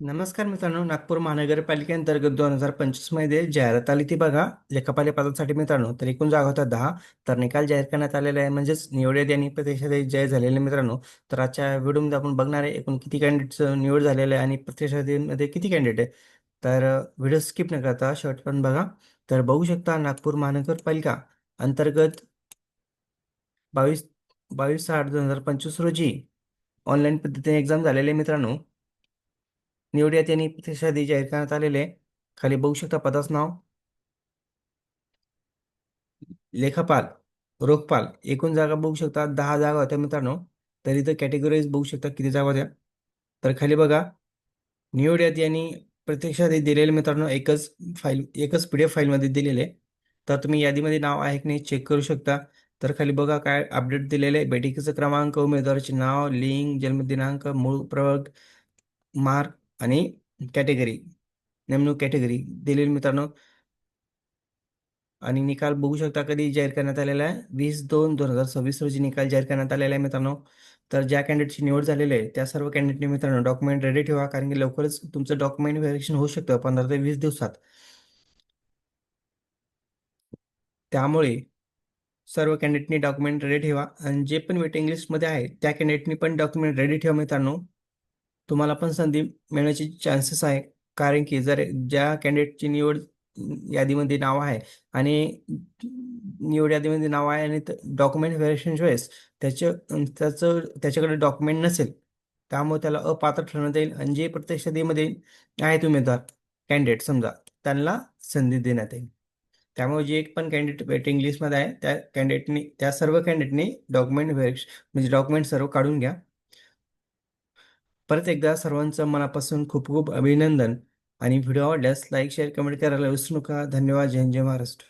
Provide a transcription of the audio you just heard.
नमस्कार मित्रांनो, नागपूर महानगरपालिकेअंतर्गत 2025 मध्ये जाहिरात आली ती बघा. लेखापाल पदासाठी मित्रांनो, तर एकूण जागा होत्या 10. तर निकाल जाहीर करण्यात आलेला आहे, म्हणजेच निवड आणि प्रत्यक्षात जाहीर झालेले मित्रांनो. तर आजच्या व्हिडिओमध्ये आपण बघणार आहे एकूण किती कॅन्डिडेटचं निवड झालेलं आहे आणि प्रत्यक्षामध्ये किती कॅन्डिडेट आहे. तर व्हिडिओ स्किप न करता शेवटपर्यंत बघा. तर बघू शकता नागपूर महानगरपालिका अंतर्गत 22/8/2025 रोजी ऑनलाईन पद्धतीने एक्झाम झालेले आहे मित्रांनो. निवड यांनी प्रतिसाद जाहीर करण्यात आलेले. खाली बघू शकता पदाचं नाव लेखापाल, रोखपाल. एकूण जागा बघू शकता 10 जागा होत्या मित्रांनो. तर इथं कॅटेगरीज बघू शकता किती जागा होत्या. तर खाली बघा निवड यांनी प्रत्यक्षात हे दिलेले मित्रांनो एकच PDF फाईलमध्ये दिलेले. तर तुम्ही यादीमध्ये नाव आहे की नाही चेक करू शकता. तर खाली बघा काय अपडेट दिलेले आहे. बैठकीचा क्रमांक, उमेदवाराचे नाव, लिंग, जन्मदिनांक, मूळ प्रवर्ग, मार्क आणि कॅटेगरी, नेमणूक कॅटेगरी दिलेली मित्रांनो. आणि निकाल बघू शकता कधी जाहीर करण्यात आलेला आहे. 20/2/2026 रोजी निकाल जाहीर करण्यात आलेला आहे मित्रांनो. तर ज्या कॅन्डिडेटची निवड झालेली आहे त्या सर्व कॅन्डिडेटने मित्रांनो डॉक्युमेंट रेडी ठेवा, कारण की लवकरच तुमचं डॉक्युमेंट व्हेरिफिकेशन होऊ शकतं 15 ते 20 दिवसात. त्यामुळे सर्व कॅन्डिडेटनी डॉक्युमेंट रेडी ठेवा आणि जे पण वेटिंग लिस्टमध्ये आहे त्या कॅन्डिडेटनी पण डॉक्युमेंट रेडी ठेवा मित्रांनो. तुम्हाला पण संधी मिळण्याची चान्सेस आहे, कारण की जर ज्या कॅन्डिडेटची निवड यादीमध्ये नाव आहे आणि निवड यादीमध्ये नाव आहे आणि डॉक्युमेंट व्हेरिफिकेशन वेळेस त्याच्याकडे डॉक्युमेंट नसेल, त्यामुळे त्याला अपात्र ठरवण्यात येईल आणि जे प्रत्यक्ष यादीमध्ये आहेत उमेदवार कॅन्डिडेट समजा त्यांना संधी देण्यात येईल. त्यामुळे जे एक पण कॅन्डिडेट वेटिंग लिस्टमध्ये आहे त्या सर्व कॅन्डिडेटनी डॉक्युमेंट म्हणजे डॉक्युमेंट सर्व काढून घ्या. परत एकदा सर्वांचं मनापासून खूप खूप अभिनंदन आणि व्हिडिओ आवडल्यास लाईक शेअर कमेंट करायला विसरू नका. धन्यवाद. जय हिंद, जय महाराष्ट्र.